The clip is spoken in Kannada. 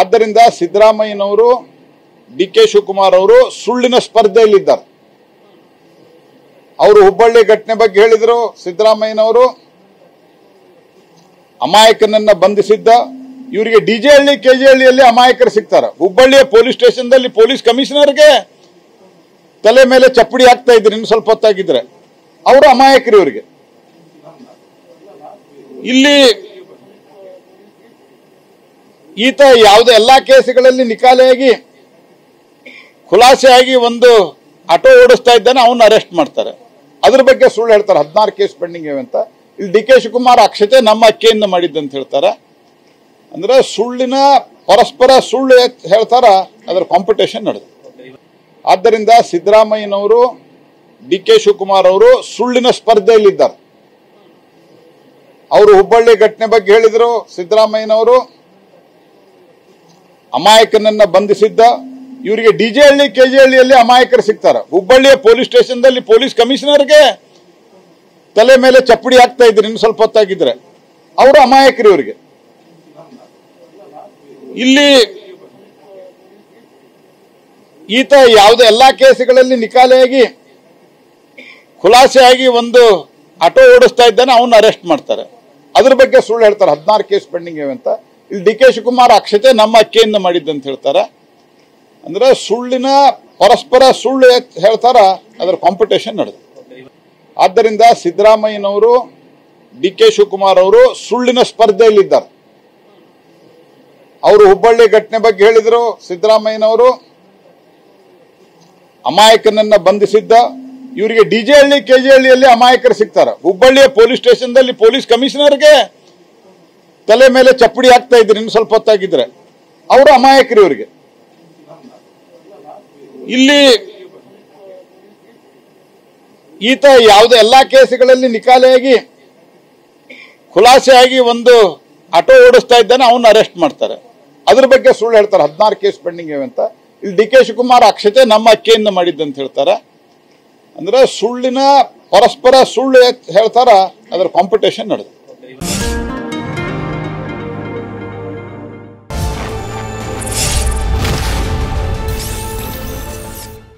ಆದ್ದರಿಂದ ಸಿದ್ದರಾಮಯ್ಯನವರು ಡಿ.ಕೆ. ಶಿವಕುಮಾರ್ ಅವರು ಸುಳ್ಳಿನ ಸ್ಪರ್ಧೆಯಲ್ಲಿದ್ದಾರೆ. ಅವರು ಹುಬ್ಬಳ್ಳಿ ಘಟನೆ ಬಗ್ಗೆ ಹೇಳಿದರು. ಸಿದ್ದರಾಮಯ್ಯನವರು ಅಮಾಯಕನನ್ನ ಬಂಧಿಸಿದ್ದ, ಇವರಿಗೆ ಡಿಜೆಹಳ್ಳಿ ಕೆಜೆಹಳ್ಳಿಯಲ್ಲಿ ಅಮಾಯಕರು ಸಿಗ್ತಾರೆ. ಹುಬ್ಬಳ್ಳಿಯ ಪೊಲೀಸ್ ಸ್ಟೇಷನ್ದಲ್ಲಿ ಪೊಲೀಸ್ ಕಮಿಷನರ್ಗೆ ತಲೆ ಮೇಲೆ ಚಪ್ಪಡಿ ಹಾಕ್ತಾ ಇದ್ರು ಇನ್ನು ಸ್ವಲ್ಪ ಹೊತ್ತಾಗಿದ್ರೆ. ಅವರು ಅಮಾಯಕರು. ಇವರಿಗೆ ಇಲ್ಲಿ ಈತ ಯಾವುದೇ ಎಲ್ಲಾ ಕೇಸುಗಳಲ್ಲಿ ನಿಕಾಲೆಯಾಗಿ ಖುಲಾಸೆಯಾಗಿ ಒಂದು ಆಟೋ ಓಡಿಸ್ತಾ ಇದ್ದಾನೆ, ಅವನ್ನ ಅರೆಸ್ಟ್ ಮಾಡ್ತಾರೆ. ಅದ್ರ ಬಗ್ಗೆ ಸುಳ್ಳು ಹೇಳ್ತಾರೆ. 16 ಕೇಸ್ ಪೆಂಡಿಂಗ್ ಇವೆ ಅಂತ. ಇಲ್ಲಿ ಡಿ.ಕೆ. ಶಿವಕುಮಾರ್ ಅಕ್ಷತೆ ನಮ್ಮ ಅಕ್ಕೆಯಿಂದ ಮಾಡಿದ್ದಂತ ಹೇಳ್ತಾರೆ. ಅಂದ್ರೆ ಸುಳ್ಳಿನ ಪರಸ್ಪರ ಸುಳ್ಳು ಹೇಳ್ತಾರ, ಅದರ ಕಾಂಪಿಟೇಷನ್ ನಡೆದು. ಆದ್ದರಿಂದ ಸಿದ್ದರಾಮಯ್ಯನವರು ಡಿ.ಕೆ. ಶಿವಕುಮಾರ್ ಅವರು ಸುಳ್ಳಿನ ಸ್ಪರ್ಧೆಯಲ್ಲಿದ್ದಾರೆ. ಅವರು ಹುಬ್ಬಳ್ಳಿ ಘಟನೆ ಬಗ್ಗೆ ಹೇಳಿದರು. ಸಿದ್ದರಾಮಯ್ಯನವರು ಅಮಾಯಕನನ್ನ ಬಂಧಿಸಿದ್ದ, ಇವರಿಗೆ ಡಿಜೆಹಳ್ಳಿ ಕೆಜೆಹಳ್ಳಿಯಲ್ಲಿ ಅಮಾಯಕರು ಸಿಗ್ತಾರೆ. ಹುಬ್ಬಳ್ಳಿಯ ಪೊಲೀಸ್ ಸ್ಟೇಷನ್ದಲ್ಲಿ ಪೊಲೀಸ್ ಕಮಿಷನರ್ಗೆ ತಲೆ ಮೇಲೆ ಚಪ್ಪಡಿ ಹಾಕ್ತಾ ಇದ್ರು ಇನ್ನು ಸ್ವಲ್ಪ ಹೊತ್ತಾಗಿದ್ರೆ. ಅವರು ಅಮಾಯಕರು. ಇವರಿಗೆ ಇಲ್ಲಿ ಈತ ಯಾವುದೇ ಎಲ್ಲಾ ಕೇಸುಗಳಲ್ಲಿ ನಿಕಾಲೆಯಾಗಿ ಖುಲಾಸೆಯಾಗಿ ಒಂದು ಆಟೋ ಓಡಿಸ್ತಾ ಇದ್ದಾನೆ, ಅವನ್ನ ಅರೆಸ್ಟ್ ಮಾಡ್ತಾರೆ. ಅದ್ರ ಬಗ್ಗೆ ಸುಳ್ಳು ಹೇಳ್ತಾರೆ. 16 ಕೇಸ್ ಪೆಂಡಿಂಗ್ ಇವೆ ಅಂತ. ಇಲ್ಲಿ ಡಿ.ಕೆ. ಶಿವಕುಮಾರ್ ಅಕ್ಷತೆ ನಮ್ಮ ಅಕ್ಕೆಯಿಂದ ಮಾಡಿದ್ದಂತ ಹೇಳ್ತಾರೆ. ಅಂದ್ರೆ ಸುಳ್ಳಿನ ಪರಸ್ಪರ ಸುಳ್ಳು ಹೇಳ್ತಾರ, ಅದರ ಕಾಂಪಿಟೇಷನ್ ನಡೆದು. ಆದ್ದರಿಂದ ಸಿದ್ದರಾಮಯ್ಯನವರು ಡಿ.ಕೆ. ಶಿವಕುಮಾರ್ ಅವರು ಸುಳ್ಳಿನ ಸ್ಪರ್ಧೆಯಲ್ಲಿದ್ದಾರೆ. ಅವರು ಹುಬ್ಬಳ್ಳಿ ಘಟನೆ ಬಗ್ಗೆ ಹೇಳಿದರು. ಸಿದ್ದರಾಮಯ್ಯನವರು ಅಮಾಯಕನನ್ನ ಬಂಧಿಸಿದ್ದ, ಇವರಿಗೆ ಡಿಜೆಹಳ್ಳಿ ಕೆಜೆಹಳ್ಳಿಯಲ್ಲಿ ಅಮಾಯಕರು ಸಿಗ್ತಾರೆ. ಹುಬ್ಬಳ್ಳಿಯ ಪೊಲೀಸ್ ಸ್ಟೇಷನ್ದಲ್ಲಿ ಪೊಲೀಸ್ ಕಮಿಷನರ್ಗೆ ತಲೆ ಮೇಲೆ ಚಪ್ಪಡಿ ಹಾಕ್ತಾ ಇದ್ರು ಇನ್ನು ಸ್ವಲ್ಪ ಹೊತ್ತಾಗಿದ್ರೆ. ಅವರು ಅಮಾಯಕರು. ಇವರಿಗೆ ಇಲ್ಲಿ ಈತ ಯಾವುದೇ ಎಲ್ಲಾ ಕೇಸುಗಳಲ್ಲಿ ನಿಕಾಲೆಯಾಗಿ ಖುಲಾಸೆಯಾಗಿ ಒಂದು ಆಟೋ ಓಡಿಸ್ತಾ ಇದ್ದಾನೆ, ಅವನ್ನ ಅರೆಸ್ಟ್ ಮಾಡ್ತಾರೆ. ಅದ್ರ ಬಗ್ಗೆ ಸುಳ್ಳು ಹೇಳ್ತಾರೆ. 16 ಕೇಸ್ ಪೆಂಡಿಂಗ್ ಇವೆ ಅಂತ. ಇಲ್ಲಿ ಡಿ.ಕೆ. ಶಿವಕುಮಾರ್ ಅಕ್ಷತೆ ನಮ್ಮ ಅಕ್ಕೆಯಿಂದ ಮಾಡಿದ್ದಂತ ಹೇಳ್ತಾರೆ. ಅಂದ್ರೆ ಸುಳ್ಳಿನ ಪರಸ್ಪರ ಸುಳ್ಳು ಹೇಳ್ತಾರ, ಅದರ ಕಾಂಪಿಟೇಷನ್ ನಡೆದು.